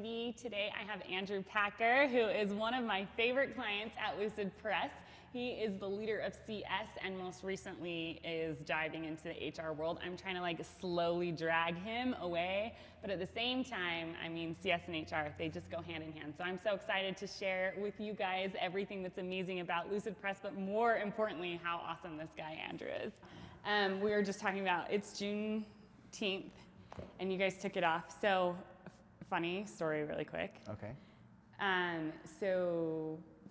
3D. Today I have Andrew Packer, who is one of my favorite clients at Lucid Press. He is the leader of CS and most recently is diving into the HR world. I'm trying to like slowly drag him away, but at the same time, I mean, CS and HR, they just go hand in hand. So I'm so excited to share with you guys everything that's amazing about Lucid Press, but more importantly, how awesome this guy Andrew is. We were just talking about, it's Juneteenth, and you guys took it off. So funny story really quick. Okay.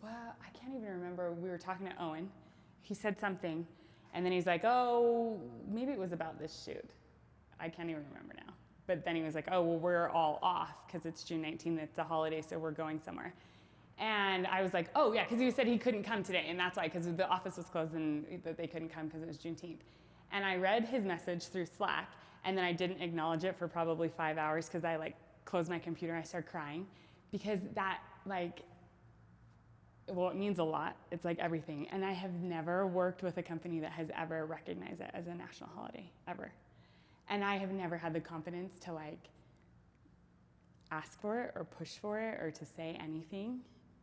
Well, I can't even remember. We were talking to Owen. He said something, and then he's like, oh, maybe it was about this shoot. I can't even remember now. But then he was like, oh, well, we're all off because it's June 19th, it's a holiday, so we're going somewhere. And I was like, oh, yeah, because he said he couldn't come today, and that's why, because the office was closed and that they couldn't come because it was Juneteenth. And I read his message through Slack, and then I didn't acknowledge it for probably 5 hours because I like closed my computer and I started crying because that like, well, it means a lot. It's like everything. And I have never worked with a company that has ever recognized it as a national holiday, ever. And I have never had the confidence to like ask for it or push for it or to say anything.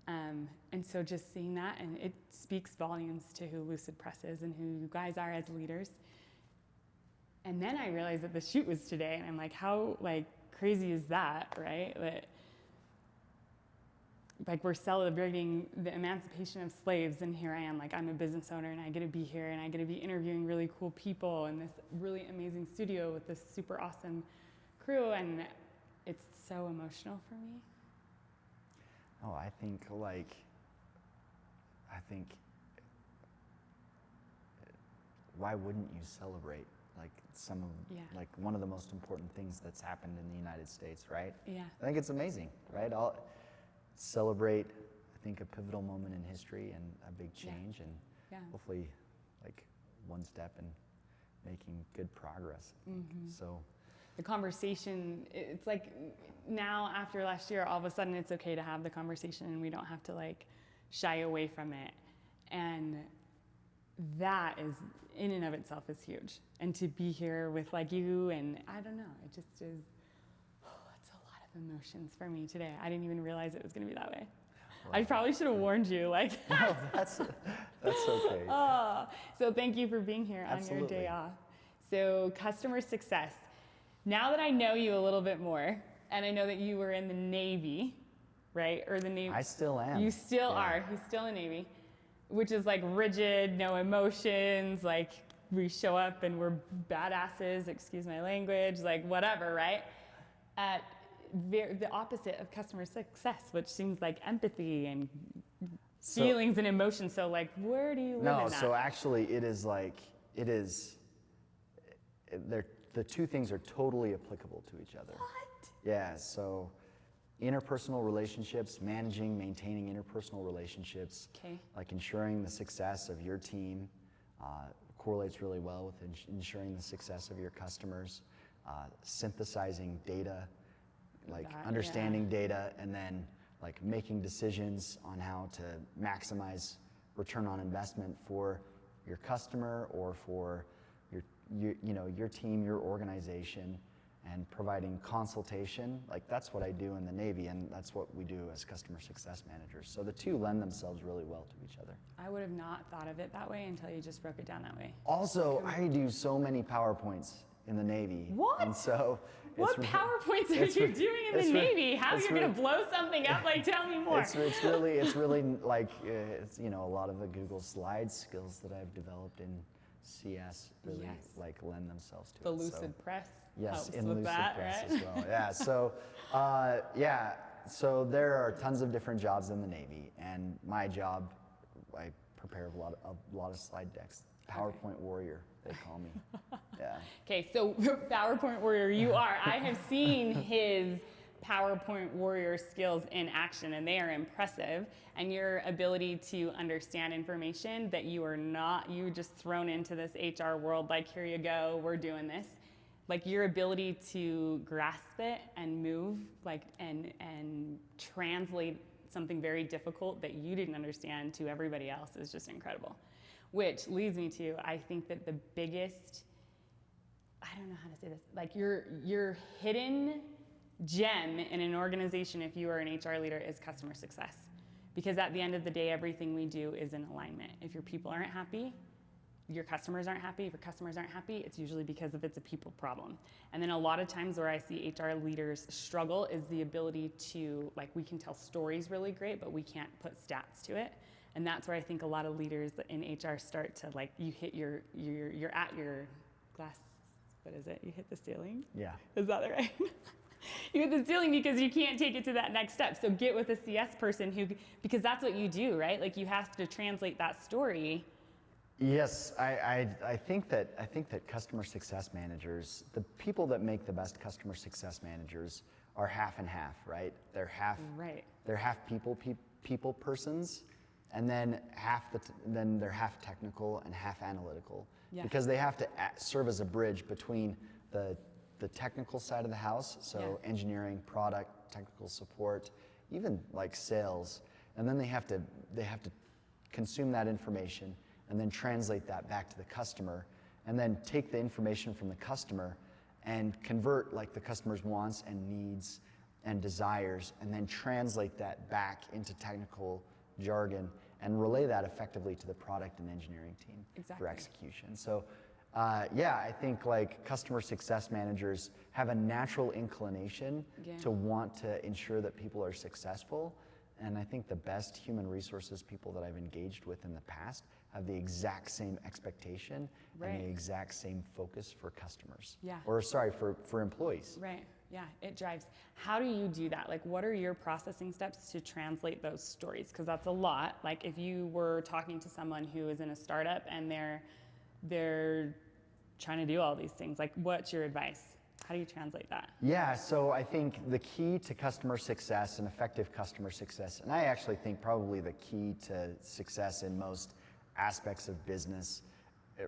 And so just seeing that, and it speaks volumes to who Lucid Press is and who you guys are as leaders. And then I realized that the shoot was today, and I'm like, how like crazy is that, right? That like we're celebrating the emancipation of slaves, and here I am, like I'm a business owner and I get to be here and I get to be interviewing really cool people in this really amazing studio with this super awesome crew, and it's so emotional for me. Oh, I think why wouldn't you celebrate like like one of the most important things that's happened in the United States, right? Yeah. I think it's amazing, right? I'll celebrate, I think, a pivotal moment in history and a big change, and hopefully like one step in making good progress. So the conversation, it's like now after last year, all of a sudden it's okay to have the conversation and we don't have to like shy away from it. And that is in and of itself is huge. And to be here with like you, and I don't know, it just is, it's a lot of emotions for me today. I didn't even realize it was gonna be that way. Well, I probably should have warned you. Like, no, that's okay. So thank you for being here on your day off. So customer success. Now that I know you a little bit more, and I know that you were in the Navy, right? Or the Navy. I still am. You still are. You're still in the Navy, which is like rigid, no emotions, like we show up and we're badasses, excuse my language, like whatever, right? The opposite of customer success, which seems like empathy and feelings and emotions. So like, where do you live in that? So actually the two things are totally applicable to each other. What? Yeah, so interpersonal relationships, maintaining interpersonal relationships, like ensuring the success of your team correlates really well with ensuring the success of your customers, synthesizing data, like understanding data, and then like making decisions on how to maximize return on investment for your customer or for your team, your organization, and providing consultation. Like that's what I do in the Navy, and that's what we do as customer success managers. So the two lend themselves really well to each other. I would have not thought of it that way until you just broke it down that way. Also, I do so many PowerPoints in the Navy. What? And so what PowerPoints are you doing in the Navy? How are you going to blow something up? Like, tell me more. It's really like, it's, a lot of the Google Slides skills that I've developed in CS really like lend themselves to the Lucid Press helps in with Lucid that, Press right? as well. Yeah. So there are tons of different jobs in the Navy, and my job, I prepare a lot of slide decks. PowerPoint warrior, they call me. Yeah. Okay, so PowerPoint warrior, you are. I have seen his PowerPoint warrior skills in action, and they are impressive. And your ability to understand information that you just thrown into this HR world, like here you go, we're doing this. Like your ability to grasp it and move, like and translate something very difficult that you didn't understand to everybody else is just incredible. Which leads me to, I think that the biggest, I don't know how to say this, like your hidden gem in an organization, if you are an HR leader, is customer success. Because at the end of the day, everything we do is in alignment. If your people aren't happy, your customers aren't happy. If your customers aren't happy, it's usually because it's a people problem. And then a lot of times where I see HR leaders struggle is the ability to, like, we can tell stories really great, but we can't put stats to it. And that's where I think a lot of leaders in HR start to, like, you hit you're at your glass, what is it? You hit the ceiling? Yeah. Is that right? You hit the ceiling because you can't take it to that next step. So get with a CS person because that's what you do, right? Like, you have to translate that story. Yes, I think that customer success managers, the people that make the best customer success managers, are half and half, right? They're half people persons, and then they're half technical and half analytical, because they have to serve as a bridge between the technical side of the house, so engineering, product, technical support, even like sales, and then they have to consume that information and then translate that back to the customer, and then take the information from the customer and convert like the customer's wants and needs and desires, and then translate that back into technical jargon and relay that effectively to the product and engineering team for execution. So I think like customer success managers have a natural inclination to want to ensure that people are successful. And I think the best human resources people that I've engaged with in the past have the exact same expectation and the exact same focus for customers. For employees. Right. Yeah, it drives. How do you do that? Like, what are your processing steps to translate those stories? Because that's a lot. Like, if you were talking to someone who is in a startup and they're trying to do all these things, like, what's your advice? How do you translate that? Yeah, so I think the key to customer success and effective customer success, and I actually think probably the key to success in most aspects of business, in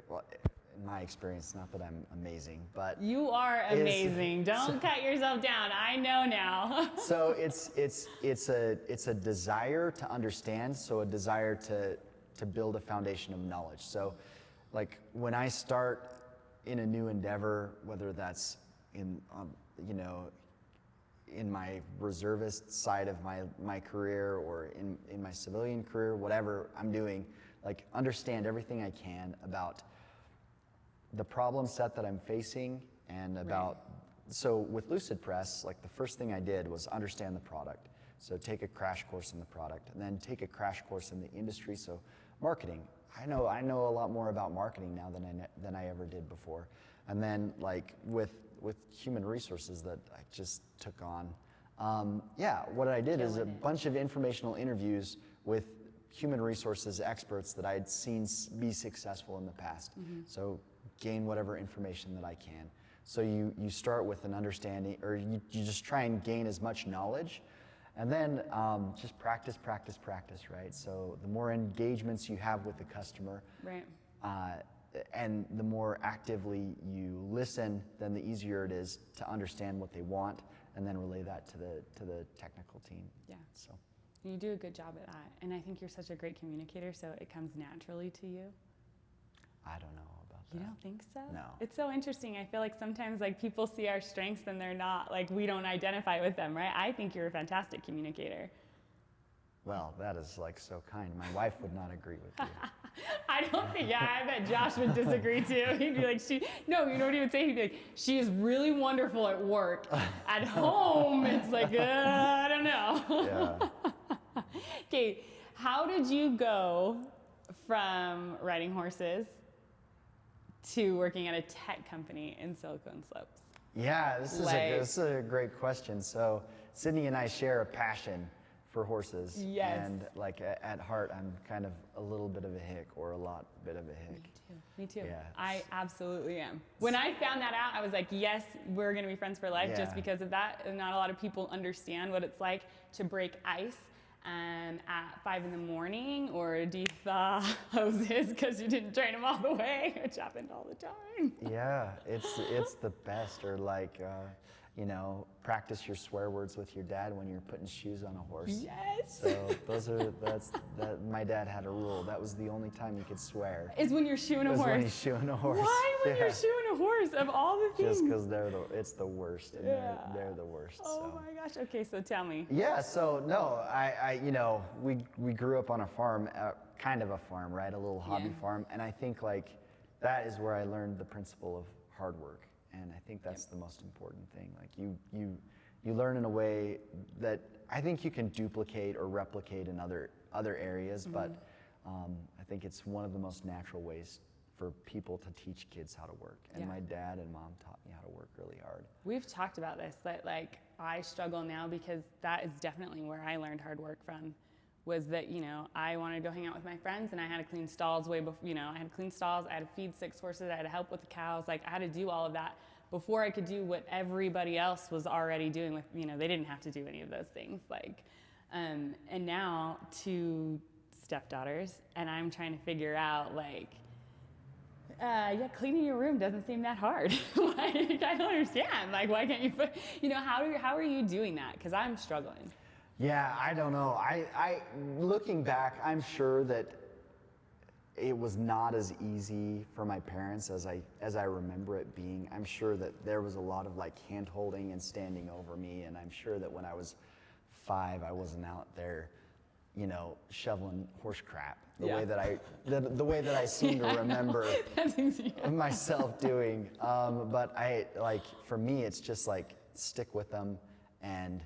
my experience, not that I'm amazing, but you are amazing. Don't cut yourself down. I know now. So it's a desire to understand, so a desire to build a foundation of knowledge. So, like, when I start in a new endeavor, whether that's in my reservist side of my career or in my civilian career, whatever I'm doing, like, understand everything I can about the problem set that I'm facing and about, so with Lucid Press, like, the first thing I did was understand the product. So take a crash course in the product, and then take a crash course in the industry. So marketing, I know a lot more about marketing now than I ever did before. And then, like, with human resources that I just took on, what I did is a bunch of informational interviews with human resources experts that I'd seen be successful in the past. So gain whatever information that I can. So you start with an understanding, or you just try and gain as much knowledge, and then just practice, right? So the more engagements you have with the customer, and the more actively you listen, then the easier it is to understand what they want and then relay that to the technical team. Yeah. So you do a good job at that, and I think you're such a great communicator, so it comes naturally to you. I don't know about that. You don't think so? No. It's so interesting. I feel like sometimes, like, people see our strengths and they're not, like, we don't identify with them, right? I think you're a fantastic communicator. Well, that is, like, so kind. My wife would not agree with you. I don't think, I bet Josh would disagree too. He'd be like, no, you know what he would say? He'd be like, she is really wonderful at work. At home, it's like, I don't know. Yeah. Okay, how did you go from riding horses to working at a tech company in Silicon Slopes? Yeah, this is a great question. So Sydney and I share a passion for horses. Yes. And, like, at heart, I'm kind of a little bit of a hick, or a lot bit of a hick. Me too. Yeah. I absolutely am. When I found that out, I was like, yes, we're going to be friends for life just because of that. And not a lot of people understand what it's like to break ice at 5 in the morning, or dethaw hoses because you didn't train them all the way, which happened all the time. Yeah, it's the best. Or, like, practice your swear words with your dad when you're putting shoes on a horse. Yes. So my dad had a rule. That was the only time you could swear. Is when you're shoeing a horse. When he's shoeing a horse. Why when you're shoeing a horse? horse of all the things. Just because it's the worst, and they're the worst. Oh my gosh. Okay, so tell me. Yeah. So no, we grew up on a farm, kind of a farm, right? A little hobby farm, and I think like that is where I learned the principle of hard work, and I think that's the most important thing. Like you learn in a way that I think you can duplicate or replicate in other areas, but I think it's one of the most natural ways for people to teach kids how to work. And my dad and mom taught me how to work really hard. We've talked about this, that like I struggle now because that is definitely where I learned hard work from, was that, I wanted to go hang out with my friends and I had to clean stalls way before, I had to clean stalls, I had to feed 6 horses, I had to help with the cows, like I had to do all of that before I could do what everybody else was already doing with, they didn't have to do any of those things. Like, and now 2 stepdaughters, and I'm trying to figure out like, cleaning your room doesn't seem that hard. Like, I don't understand. Like, why can't you put, how are you doing that? Because I'm struggling. Yeah, I don't know. I looking back, I'm sure that it was not as easy for my parents as I remember it being. I'm sure that there was a lot of like hand holding and standing over me, and I'm sure that when I was 5, I wasn't out there, shoveling horse crap the way that I seem to remember myself doing. But for me, it's just like stick with them and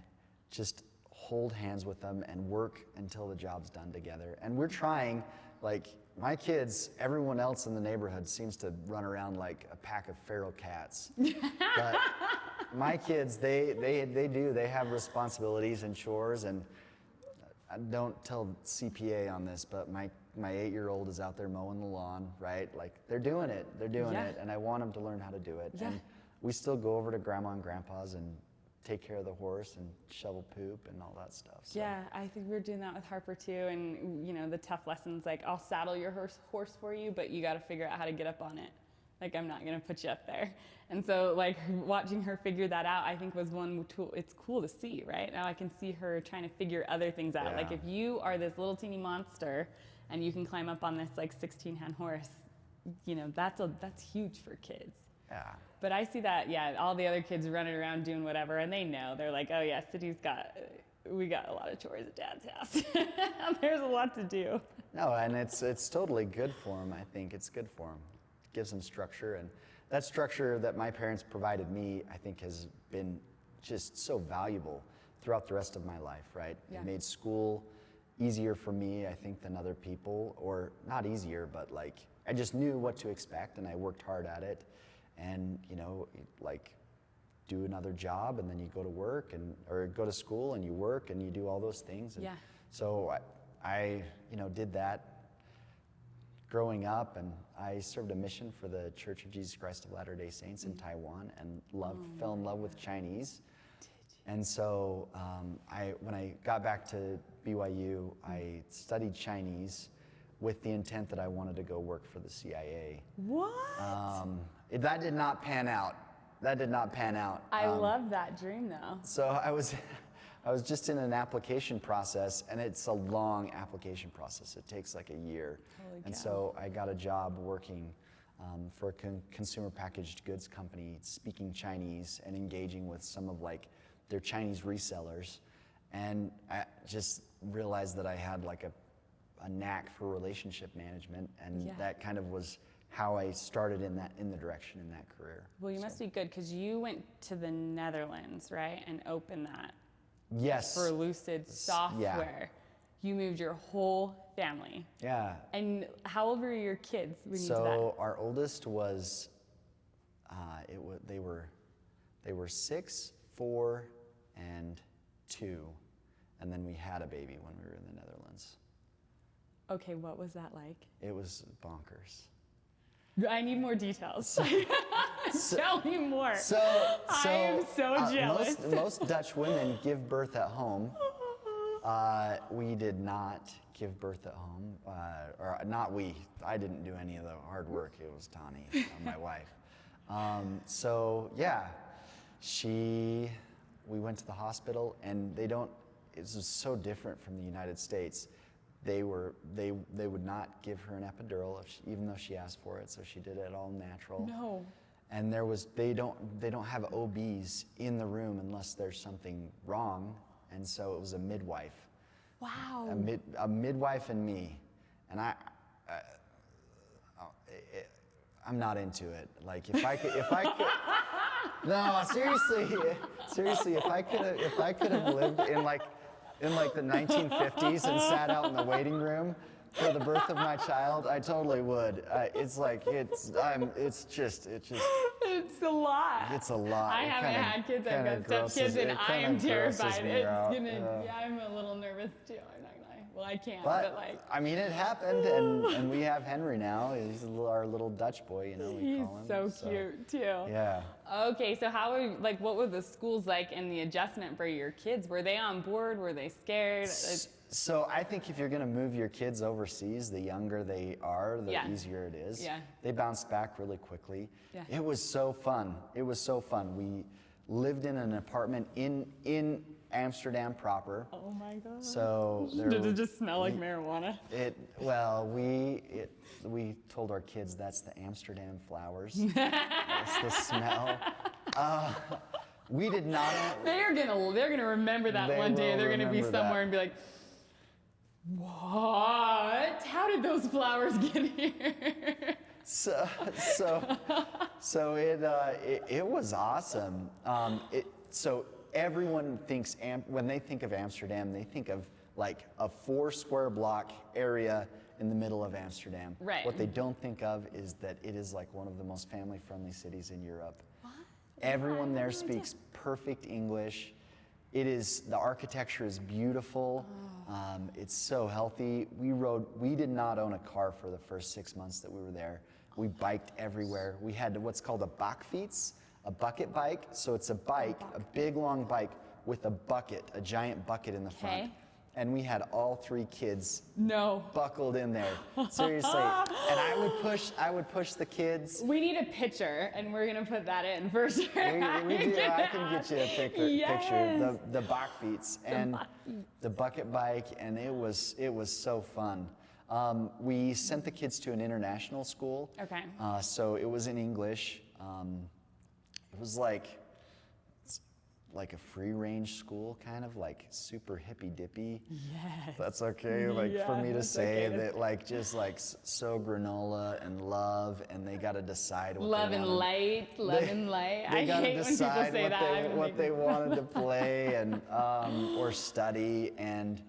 just hold hands with them and work until the job's done together. And we're trying, like my kids, everyone else in the neighborhood seems to run around like a pack of feral cats. But my kids, they have responsibilities and chores, and I don't tell CPA on this, but my 8-year-old is out there mowing the lawn, right? Like they're doing it, and I want them to learn how to do it. Yeah. And we still go over to Grandma and Grandpa's and take care of the horse and shovel poop and all that stuff. So. Yeah, I think we're doing that with Harper too, and the tough lessons, like I'll saddle your horse for you, but you got to figure out how to get up on it. Like I'm not gonna put you up there. And so like watching her figure that out, I think was one tool. It's cool to see, right? Now I can see her trying to figure other things out. Yeah. Like if you are this little teeny monster and you can climb up on this like 16-hand horse, that's huge for kids. Yeah. But I see that, all the other kids running around doing whatever, and they know. They're like, oh yeah, we got a lot of chores at Dad's house. There's a lot to do. No, and it's totally good for them. I think it's good for them. Gives them structure, and that structure that my parents provided me, I think, has been just so valuable throughout the rest of my life, right? Yeah. It made school easier for me, I think, than other people, or not easier, but like I just knew what to expect, and I worked hard at it. And like do another job, and then you go to work or go to school and you work and you do all those things. And so I did that growing up, and I served a mission for the Church of Jesus Christ of Latter-day Saints in Taiwan, and fell in love with Chinese. And so when I got back to BYU, I studied Chinese with the intent that I wanted to go work for the CIA. What? That did not pan out. I love that dream though. So I was just in an application process, and it's a long application process. It takes like a year. Holy cow. And so I got a job working for a consumer packaged goods company, speaking Chinese and engaging with some of like their Chinese resellers. And I just realized that I had like a knack for relationship management, and that kind of was how I started in the direction in that career. Well, you must be good, because you went to the Netherlands, right, and opened that. Yes. For Lucid software. Yeah. You moved your whole family. Yeah. And how old were your kids when you did that? So our oldest was, they were 6, 4, and 2, and then we had a baby when we were in the Netherlands. Okay, what was that like? It was bonkers. I need more details. Tell me more. I am so jealous. Most Dutch women give birth at home. We did not give birth at home, or not we. I didn't do any of the hard work. It was Tani, my wife. We went to the hospital, and it was so different from the United States. They would not give her an epidural even though she asked for it, so she did it all natural. No. and they don't have OBs in the room unless there's something wrong, and so it was a midwife. Wow. A midwife and me, and I'm not into it. Like if I could, no, seriously, if I could have lived in like the 1950s and sat out in the waiting room for the birth of my child, I totally would. It's just. It's a lot. It's a lot. I haven't had kids. I've got stepkids, and I am terrified. I'm a little nervous too. I'm not gonna lie. Well, I can't, but like. I mean, it happened, and we have Henry now. He's our little Dutch boy, you know. We call him. He's so cute too. Yeah. Okay, so what were the schools like and the adjustment for your kids? Were they on board? Were they scared? So I think if you're going to move your kids overseas, the younger they are, the easier it is. Yeah. They bounce back really quickly. Yeah. It was so fun. We lived in an apartment in Amsterdam proper. Oh my God. So did it just smell like marijuana? We told our kids that's the Amsterdam flowers. That's the smell. We did not. They're gonna remember that one day. They're gonna be somewhere and be like, "What? How did those flowers get here?" So it was awesome. So everyone thinks when they think of Amsterdam, they think of like a 4 square block area in the middle of Amsterdam. Right. What they don't think of is that it is like one of the most family-friendly cities in Europe. What? Everyone there speaks perfect English. The architecture is beautiful. It's so healthy. We did not own a car for the first 6 months that we were there. We biked everywhere. We had what's called a bakfiets, a bucket bike. So it's a bike, a big long bike with a giant bucket in the front. And we had all 3 kids buckled in there. Seriously. And I would push the kids. We need a picture, and we're gonna put that in for sure. We do. I can get you a picture. The bakfiets and the bucket bike, and it was so fun. We sent the kids to an international school. Okay. So it was in English. It was like a free-range school, kind of like super hippy-dippy. Yes. That's okay, for me to say that, just so granola and love, and they got to decide what love they and wanted. light. I hate when people say that. What they wanted to play and or study, and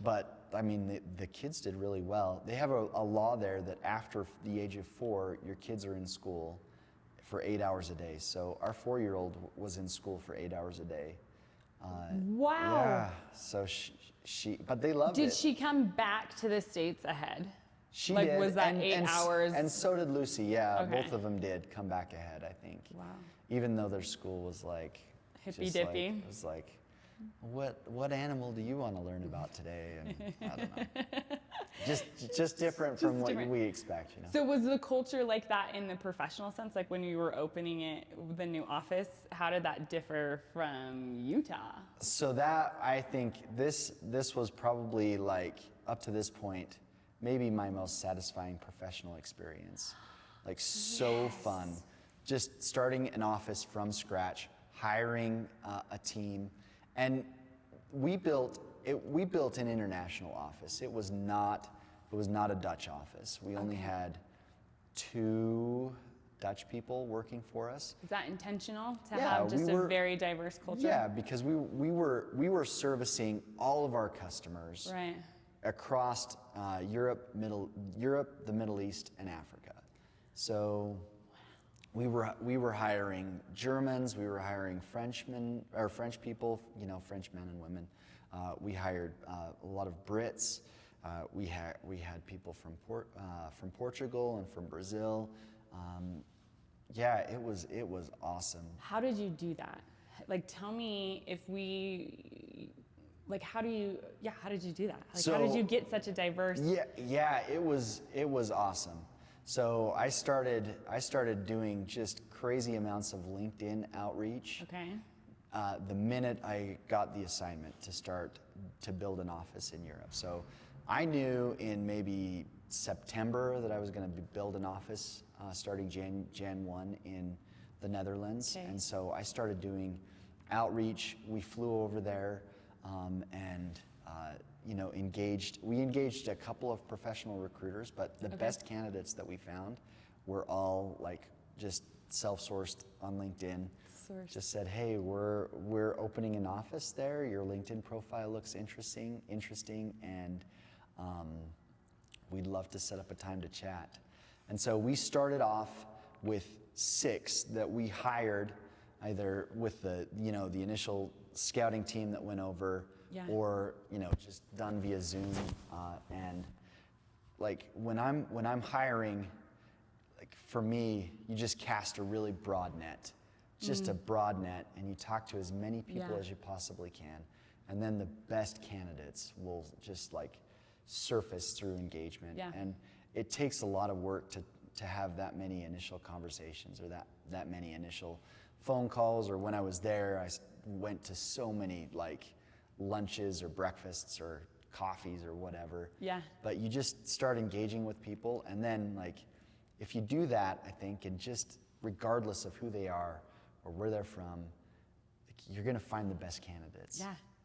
but I mean the kids did really well. They have a law there that after the age of 4, your kids are in school for 8 hours a day. So our 4-year-old was in school for 8 hours a day. Wow. Yeah. So but they loved it. Did she come back to the States ahead? She did. Was that 8 hours? And so did Lucy. Yeah. Okay. Both of them did come back ahead, I think. Wow. Even though their school was like hippy dippy. It was like, what animal do you want to learn about today? And I don't know. Just different from what we expect, you know. So was the culture like that in the professional sense? Like when you were opening the new office, how did that differ from Utah? So that, I think this was probably like up to this point, maybe my most satisfying professional experience. Like so fun. Just starting an office from scratch, hiring a team, and we built an international office. It was not a Dutch office. We only had 2 Dutch people working for us. Is that intentional to have just a very diverse culture? Yeah, because we were servicing all of our customers across Europe, the Middle East, and Africa. So we were hiring Germans, we were hiring Frenchmen or French people, French men and women. We hired a lot of Brits. We had people from Portugal and from Brazil. It was awesome. How did you do that? Like, tell me how did you do that? Like, how did you get such a diverse? Yeah, it was awesome. So I started doing just crazy amounts of LinkedIn outreach. Okay. The minute I got the assignment to start to build an office in Europe. So I knew in maybe September that I was going to build an office starting Jan 1 in the Netherlands. And so I started doing outreach. We flew over there and you know, we engaged a couple of professional recruiters, but the best candidates that we found were all like just self-sourced on LinkedIn. Just said, hey, we're opening an office there. Your LinkedIn profile looks interesting, and we'd love to set up a time to chat. And so we started off with 6 that we hired, either with the initial scouting team that went over, or just done via Zoom. And like when I'm hiring, like for me, you just cast a really broad net, just a broad net, and you talk to as many people as you possibly can, and then the best candidates will just like surface through engagement. And it takes a lot of work to have that many initial conversations or that many initial phone calls. Or when I was there, I went to so many like lunches or breakfasts or coffees or whatever. But you just start engaging with people, and then like if you do that, I think, and just regardless of who they are or where they're from, like, you're gonna find the best candidates.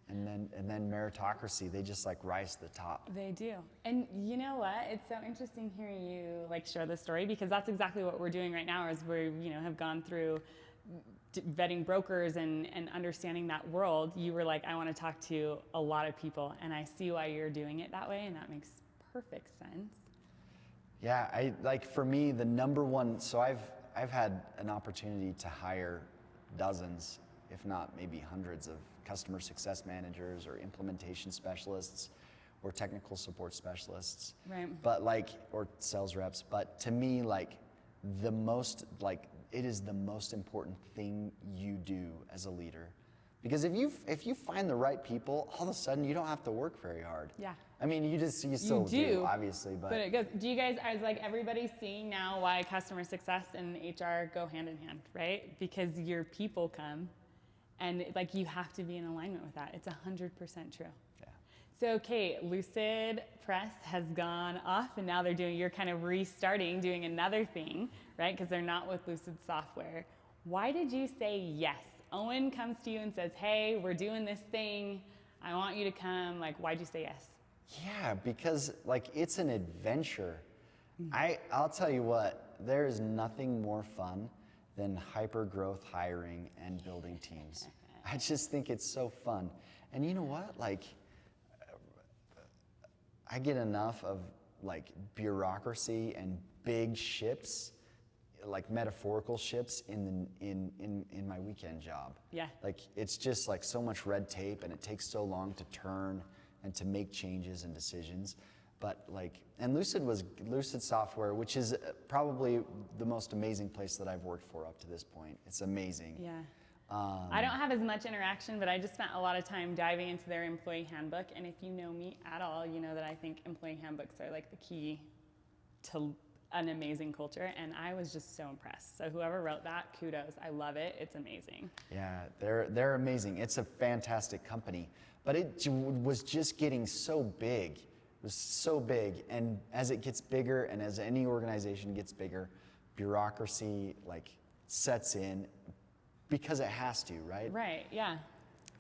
And then meritocracy, they just like rise to the top. They do. And you know what? It's so interesting hearing you like share this story, because that's exactly what we're doing right now. Is we have gone through vetting brokers and understanding that world. You were like, I want to talk to a lot of people, and I see why you're doing it that way, and that makes perfect sense. Yeah, for me, the number one. So I've had an opportunity to hire dozens, if not maybe hundreds, of customer success managers or implementation specialists or technical support specialists. But or sales reps. But to me, it is the most important thing you do as a leader. Because if you find the right people, all of a sudden you don't have to work very hard. I mean, you still do, obviously, but it goes. Do you guys, as like everybody's seeing now why customer success and HR go hand in hand, right? Because your people come, and like you have to be in alignment with that. It's 100% true. So, Kate, Lucid Press has gone off, and now you're kind of restarting, doing another thing, right? Because they're not with Lucid software. Why did you say yes? Owen comes to you and says, hey, we're doing this thing. I want you to come. Like, why'd you say yes? Yeah, because like it's an adventure. I'll tell you what, there is nothing more fun than hyper growth hiring and building teams. I just think it's so fun. And you know what? Like, I get enough of like bureaucracy and big ships, like metaphorical ships in my weekend job. Like it's just like so much red tape, and it takes so long to turn and to make changes and decisions. But like, and Lucid software, which is probably the most amazing place that I've worked for up to this point. It's amazing. I don't have as much interaction, but I just spent a lot of time diving into their employee handbook. And if you know me at all, you know that I think employee handbooks are like the key to an amazing culture. And I was just so impressed. So whoever wrote that, kudos. I love it. It's amazing. Yeah, they're amazing. It's a fantastic company, but it was just getting so big. It was so big. And as it gets bigger, and as any organization gets bigger, bureaucracy like sets in, because it has to, right? Right, yeah.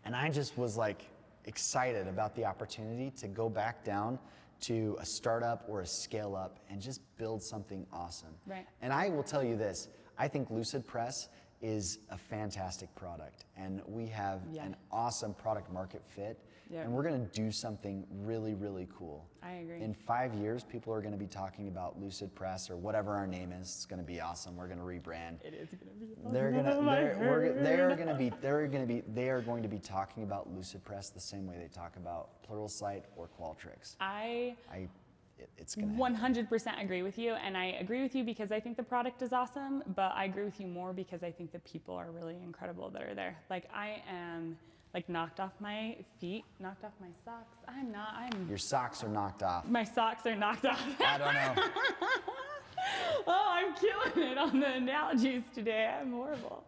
And I just was like excited about the opportunity to go back down to a startup or a scale up and just build something awesome. And I will tell you this, I think Lucid Press is a fantastic product, and we have an awesome product market fit, and we're gonna do something really, really cool. I agree. In 5 years, people are gonna be talking about Lucid Press or whatever our name is. It's gonna be awesome. We're gonna rebrand. It is gonna be awesome. They are going to be talking about Lucid Press the same way they talk about Pluralsight or Qualtrics. It's gonna 100% agree with you, and I agree with you because I think the product is awesome, but I agree with you more because I think the people are really incredible that are there. Like I am like knocked off my feet, knocked off my socks. Your socks are knocked off. My socks are knocked off. I don't know. Oh, I'm killing it on the analogies today. I'm horrible.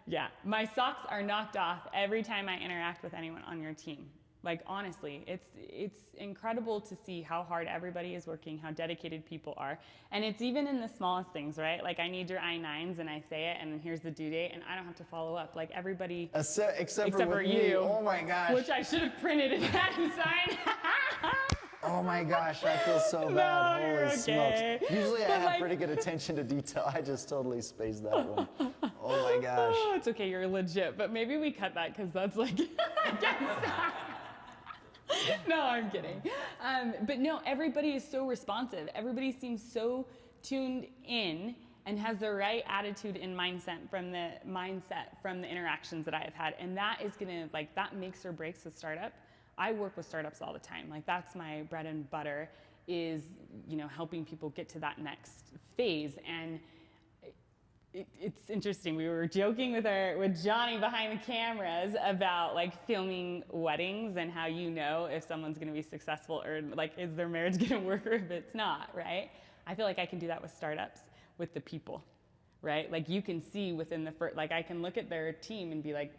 Yeah, my socks are knocked off every time I interact with anyone on your team. Like, honestly, it's incredible to see how hard everybody is working, how dedicated people are. And it's even in the smallest things, right? Like, I need your I-9s, and I say it, and then here's the due date, and I don't have to follow up. Like, everybody... Except for you. Oh, my gosh. Which I should have printed and had and signed. Oh, my gosh. I feel so bad. No, Holy you're okay. smokes. Usually But I have like... pretty good attention to detail. I just totally spaced that one. Oh, my gosh. Oh, it's okay. You're legit. But maybe we cut that because that's like... No, I'm kidding. But no, everybody is so responsive. Everybody seems so tuned in and has the right attitude and mindset from the interactions that I have had. And that is gonna, like, that makes or breaks a startup. I work with startups all the time. Like, that's my bread and butter, is, you know, helping people get to that next phase. And it's interesting. We were joking with Johnny behind the cameras about, like, filming weddings and how you know if someone's going to be successful, or, like, is their marriage going to work, or if it's not, right? I feel like I can do that with startups, with the people, right? Like, you can see within the first, like, I can look at their team and be like,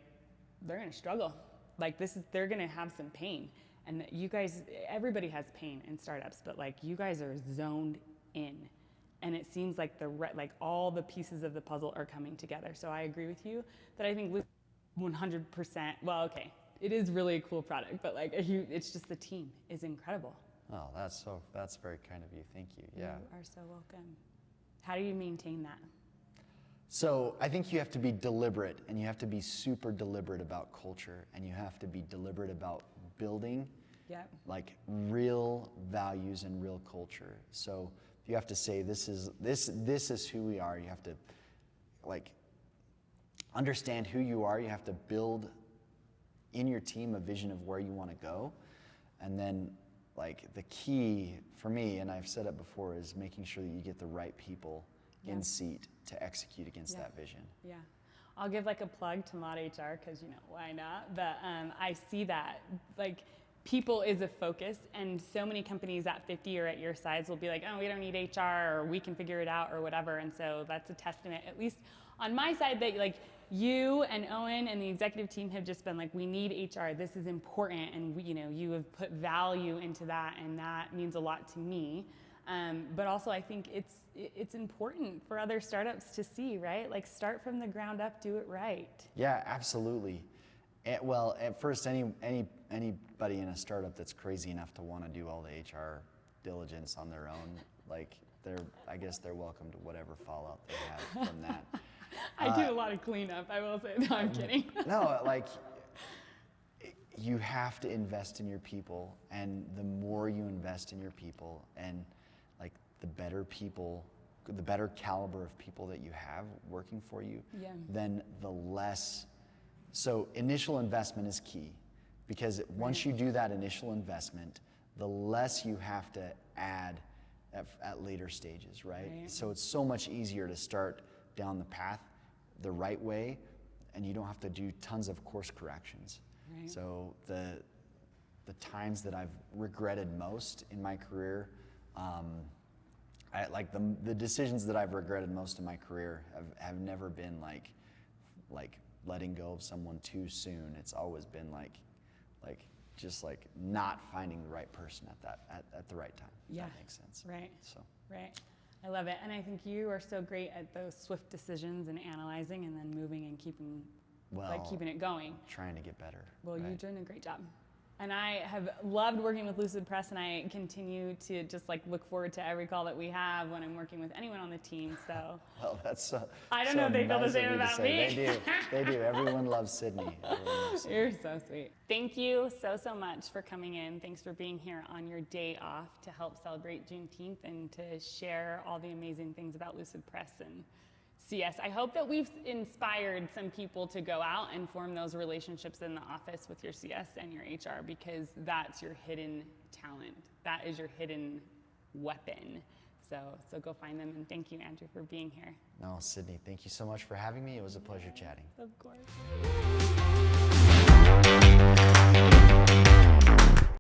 they're going to struggle. Like, they're going to have some pain. And you guys, everybody has pain in startups, but, like, you guys are zoned in. And it seems like all the pieces of the puzzle are coming together. So I agree with you that I think 100%, well, okay, it is really a cool product, but, like, it's just the team is incredible. Oh, that's very kind of you. Thank you. Yeah. You are so welcome. How do you maintain that? So I think you have to be deliberate, and you have to be super deliberate about culture, and you have to be deliberate about building like real values and real culture. So you have to say, this is who we are. You have to, like, understand who you are. You have to build in your team a vision of where you want to go. And then, like, the key for me, and I've said it before, is making sure that you get the right people in seat to execute against that vision. Yeah. I'll give, like, a plug to Mod HR, because, you know, why not? But I see that, like, people is a focus, and so many companies at 50 or at your size will be like, oh, we don't need HR, or we can figure it out, or whatever. And so that's a testament, at least on my side, that, like, you and Owen and the executive team have just been like, we need HR. This is important, and we, you know, you have put value into that, and that means a lot to me. But also, I think it's important for other startups to see, right? Like, start from the ground up, do it right. Yeah, absolutely. Well, at first, anybody in a startup that's crazy enough to want to do all the HR diligence on their own, like, I guess they're welcome to whatever fallout they have from that. I do a lot of cleanup, I will say. No, I'm kidding. No, like, you have to invest in your people, and the more you invest in your people, and, like, the better caliber of people that you have working for you, then the less. So initial investment is key, because once you do that initial investment, the less you have to add at later stages, right? So it's so much easier to start down the path the right way, and you don't have to do tons of course corrections. So the times that I've regretted most in my career, the decisions that I've regretted most in my career have never been like letting go of someone too soon. It's always been like just like not finding the right person at the right time. Yeah. If that makes sense. Right. So. Right. I love it. And I think you are so great at those swift decisions and analyzing and then moving and keeping it going. Trying to get better. Well, you're doing a great job. And I have loved working with Lucid Press, and I continue to just, like, look forward to every call that we have when I'm working with anyone on the team. So well, that's I don't know if they feel the same about me. They do. Everyone loves Sydney. You're so sweet. Thank you so much for coming in. Thanks for being here on your day off to help celebrate Juneteenth and to share all the amazing things about Lucid Press and CS. I hope that we've inspired some people to go out and form those relationships in the office with your CS and your HR, because that's your hidden talent. That is your hidden weapon. So go find them, and thank you, Andrew, for being here. No, Sydney, thank you so much for having me. It was a pleasure chatting. Of course.